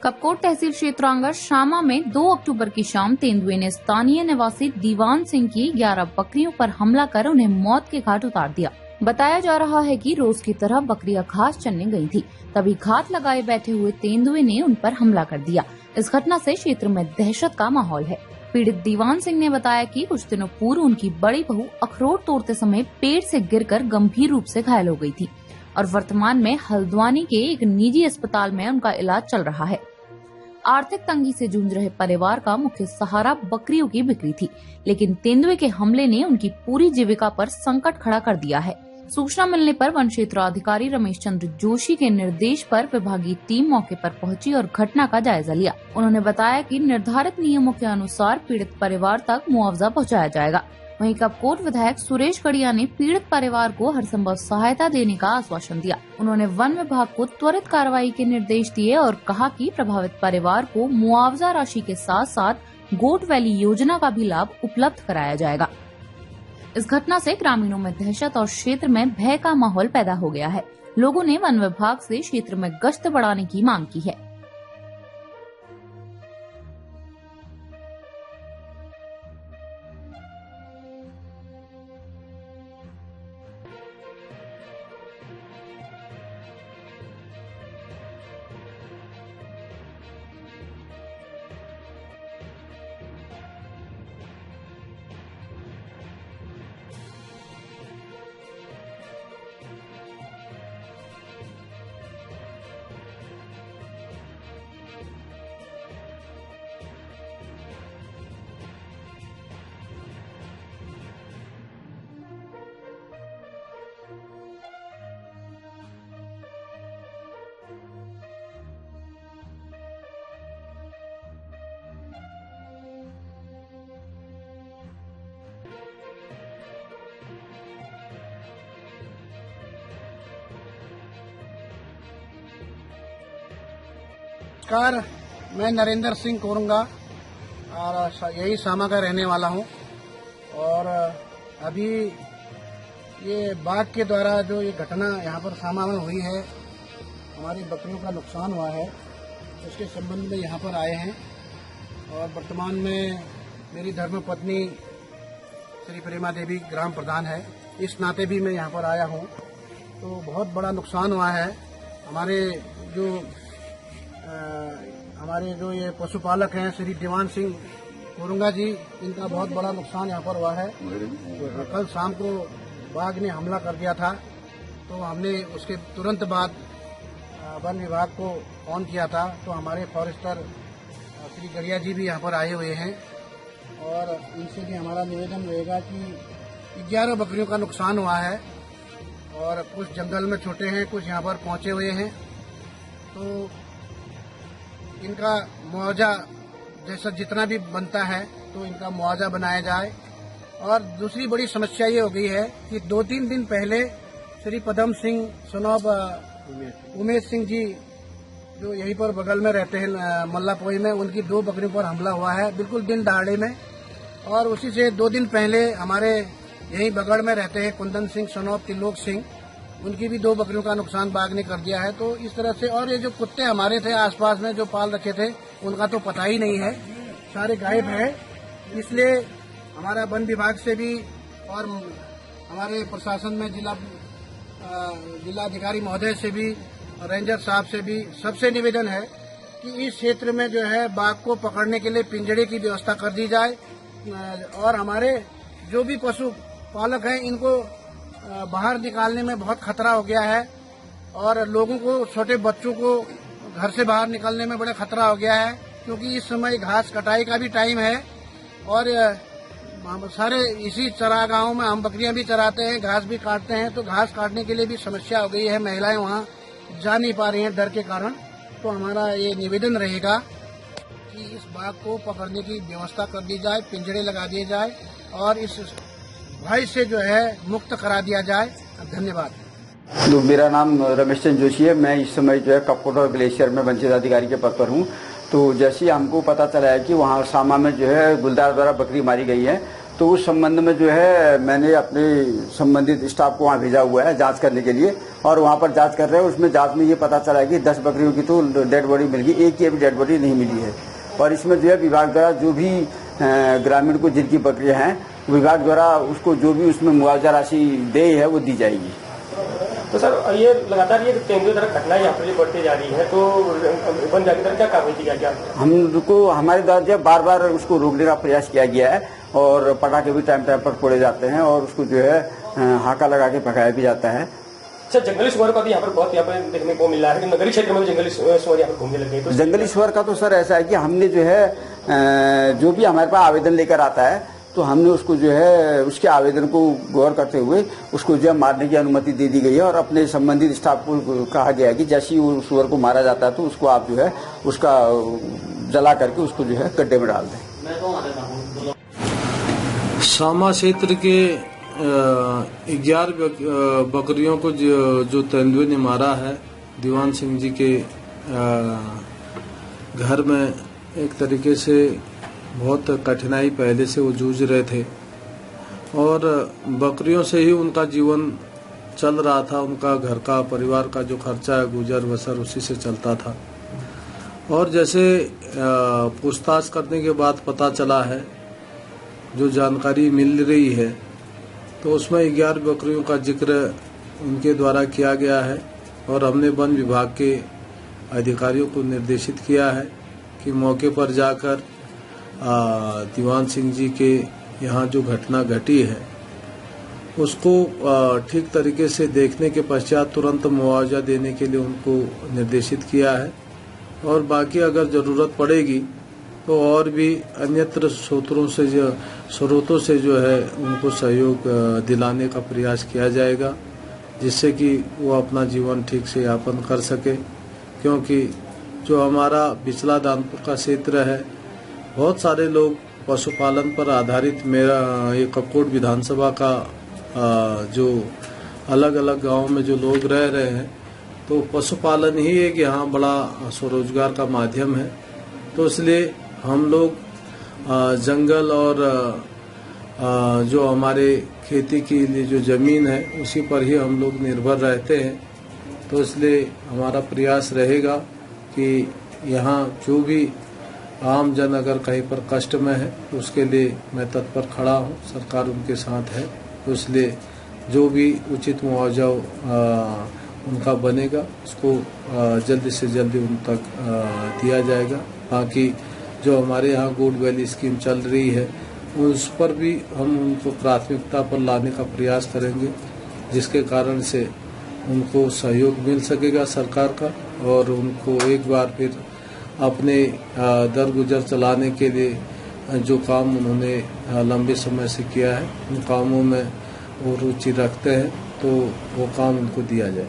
कपकोट तहसील क्षेत्रांगत शामा में 2 अक्टूबर की शाम तेंदुए ने स्थानीय निवासी दीवान सिंह की 11 बकरियों पर हमला कर उन्हें मौत के घाट उतार दिया। बताया जा रहा है कि रोज की तरह बकरियां घास चरने गई थी, तभी घात लगाए बैठे हुए तेंदुए ने उन पर हमला कर दिया। इस घटना से क्षेत्र में दहशत का माहौल है। पीड़ित दीवान सिंह ने बताया कि कुछ दिनों पूर्व उनकी बड़ी बहू अखरोट तोड़ते समय पेड़ से गिरकर गंभीर रूप से घायल हो गई थी और वर्तमान में हल्द्वानी के एक निजी अस्पताल में उनका इलाज चल रहा है। आर्थिक तंगी से जूझ रहे परिवार का मुख्य सहारा बकरियों की बिक्री थी, लेकिन तेंदुए के हमले ने उनकी पूरी जीविका पर संकट खड़ा कर दिया है। सूचना मिलने पर वन क्षेत्राधिकारी रमेश चंद्र जोशी के निर्देश पर विभागीय टीम मौके पर पहुंची और घटना का जायजा लिया। उन्होंने बताया कि निर्धारित नियमों के अनुसार पीड़ित परिवार तक मुआवजा पहुंचाया जाएगा। वहीं कपकोट विधायक सुरेश कड़िया ने पीड़ित परिवार को हर संभव सहायता देने का आश्वासन दिया। उन्होंने वन विभाग को त्वरित कार्रवाई के निर्देश दिए और कहा कि प्रभावित परिवार को मुआवजा राशि के साथ साथ गोट वैली योजना का भी लाभ उपलब्ध कराया जाएगा। इस घटना से ग्रामीणों में दहशत और क्षेत्र में भय का माहौल पैदा हो गया है। लोगों ने वन विभाग से क्षेत्र में गश्त बढ़ाने की मांग की है। नमस्कार, मैं नरेंद्र सिंह कोरंगा और यही शामा का रहने वाला हूं। और अभी ये बाघ के द्वारा जो ये घटना यहाँ पर शामा में हुई है, हमारी बकरियों का नुकसान हुआ है, उसके संबंध में यहाँ पर आए हैं। और वर्तमान में मेरी धर्मपत्नी श्री प्रेमा देवी ग्राम प्रधान है, इस नाते भी मैं यहाँ पर आया हूँ। तो बहुत बड़ा नुकसान हुआ है। हमारे जो ये पशुपालक हैं श्री दीवान सिंह कोरंगा जी, इनका बहुत बड़ा नुकसान यहाँ पर हुआ है। कल शाम को बाघ ने हमला कर दिया था, तो हमने उसके तुरंत बाद वन विभाग को फोन किया था। तो हमारे फॉरेस्टर श्री गड़िया जी भी यहाँ पर आए हुए हैं और इनसे भी हमारा निवेदन रहेगा कि 11 बकरियों का नुकसान हुआ है और कुछ जंगल में छोटे हैं, कुछ यहाँ पर पहुंचे हुए हैं। तो इनका मुआवजा जैसा जितना भी बनता है तो इनका मुआवजा बनाया जाए। और दूसरी बड़ी समस्या ये हो गई है कि 2-3 दिन पहले श्री पदम सिंह सनोब उमेश सिंह जी जो यहीं पर बगल में रहते हैं मल्लापोई में, उनकी 2 बकरियों पर हमला हुआ है बिल्कुल दिन दहाड़े में। और उसी से 2 दिन पहले हमारे यहीं बगड़ में रहते हैं कुंदन सिंह सनोब त्रिलोक सिंह, उनकी भी 2 बकरियों का नुकसान बाघ ने कर दिया है। तो इस तरह से, और ये जो कुत्ते हमारे थे आसपास में जो पाल रखे थे, उनका तो पता ही नहीं है, सारे गायब हैं। इसलिए हमारा वन विभाग से भी और हमारे प्रशासन में जिलाधिकारी महोदय से भी, रेंजर साहब से भी, सबसे निवेदन है कि इस क्षेत्र में जो है बाघ को पकड़ने के लिए पिंजड़े की व्यवस्था कर दी जाए। और हमारे जो भी पशु पालक हैं, इनको बाहर निकालने में बहुत खतरा हो गया है और लोगों को, छोटे बच्चों को घर से बाहर निकलने में बड़ा खतरा हो गया है, क्योंकि इस समय घास कटाई का भी टाइम है। और सारे इसी चरागाहों में हम बकरियां भी चराते हैं, घास भी काटते हैं, तो घास काटने के लिए भी समस्या हो गई है। महिलाएं वहां जा नहीं पा रही हैं डर के कारण। तो हमारा ये निवेदन रहेगा कि इस बाघ को पकड़ने की व्यवस्था कर दी जाए, पिंजड़े लगा दिए जाए और इस भय से जो है मुक्त करा दिया जाए। धन्यवाद। तो मेरा नाम रमेश चंद्र जोशी है। मैं इस समय जो है कपकोट और ग्लेशियर में वन क्षेत्राधिकारी के पद पर हूँ। तो जैसे ही हमको पता चला है कि वहाँ शामा में जो है गुलदार द्वारा बकरी मारी गई है, तो उस संबंध में जो है मैंने अपने संबंधित स्टाफ को वहाँ भेजा हुआ है जांच करने के लिए, और वहाँ पर जांच कर रहे हैं। उसमें जांच में ये पता चला है कि 10 बकरियों की तो डेड बॉडी मिल गई, एक की अभी डेड बॉडी नहीं मिली है। और इसमें जो है विभाग द्वारा जो भी ग्रामीण को जिनकी बकरियां हैं, विभाग द्वारा उसको जो भी उसमें मुआवजा राशि दे है वो दी जाएगी। तो सर ये लगातार ये तेंदुए तरह घटना यहाँ पर बढ़ती जा रही है, तो वन विभाग की तरफ क्या कार्रवाई की गया? हमको हमारे द्वारा बार बार उसको रोकने का प्रयास किया गया है, और पटाखे भी टाइम टाइम पर फोड़े जाते हैं, और उसको जो है हाका लगा के भगाया भी जाता है। सर जंगली सुअर का भी यहाँ पर बहुत यहाँ पर देखने को मिल रहा है कि नगरीय क्षेत्र में भी जंगली सुअर यहाँ पर घूमने लगे। तो जंगली सुअर का तो सर ऐसा है कि हमने जो है जो भी हमारे पास आवेदन लेकर आता है, तो हमने उसको जो है उसके आवेदन को गौर करते हुए उसको जो है मारने की अनुमति दे दी गई है, और अपने संबंधित स्टाफ को कहा गया है कि जैसे ही वो सुअर को मारा जाता है तो उसको आप जो है उसका जला करके उसको जो है गड्ढे में डाल दें। शामा क्षेत्र के 11 बकरियों को जो तेंदुए ने मारा है, दीवान सिंह जी के घर में एक तरीके से बहुत कठिनाई पहले से वो जूझ रहे थे, और बकरियों से ही उनका जीवन चल रहा था। उनका घर का परिवार का जो खर्चा है, गुजर बसर उसी से चलता था। और जैसे पूछताछ करने के बाद पता चला है, जो जानकारी मिल रही है, तो उसमें 11 बकरियों का जिक्र उनके द्वारा किया गया है, और हमने वन विभाग के अधिकारियों को निर्देशित किया है कि मौके पर जाकर दीवान सिंह जी के यहाँ जो घटना घटी है उसको ठीक तरीके से देखने के पश्चात तुरंत मुआवजा देने के लिए उनको निर्देशित किया है, और बाकी अगर ज़रूरत पड़ेगी तो और भी अन्यत्र स्रोतों से जो है उनको सहयोग दिलाने का प्रयास किया जाएगा, जिससे कि वो अपना जीवन ठीक से यापन कर सके। क्योंकि जो हमारा बिचला दानपुर का क्षेत्र है, बहुत सारे लोग पशुपालन पर आधारित, मेरा ये कपकोट विधानसभा का जो अलग अलग गांव में जो लोग रह रहे हैं, तो पशुपालन ही एक यहाँ बड़ा स्वरोजगार का माध्यम है। तो इसलिए हम लोग जंगल और जो हमारे खेती के लिए जो ज़मीन है उसी पर ही हम लोग निर्भर रहते हैं। तो इसलिए हमारा प्रयास रहेगा कि यहाँ जो भी आम जन अगर कहीं पर कष्ट में है तो उसके लिए मैं तत्पर खड़ा हूँ, सरकार उनके साथ है। तो इसलिए जो भी उचित मुआवजा उनका बनेगा उसको जल्दी से जल्दी उन तक दिया जाएगा। बाकी जो हमारे यहाँ गुड वैली स्कीम चल रही है उस पर भी हम उनको प्राथमिकता पर लाने का प्रयास करेंगे, जिसके कारण से उनको सहयोग मिल सकेगा सरकार का, और उनको एक बार फिर अपने दर गुजर चलाने के लिए जो काम उन्होंने लंबे समय से किया है उन कामों में वो रुचि रखते हैं, तो वो काम उनको दिया जाए।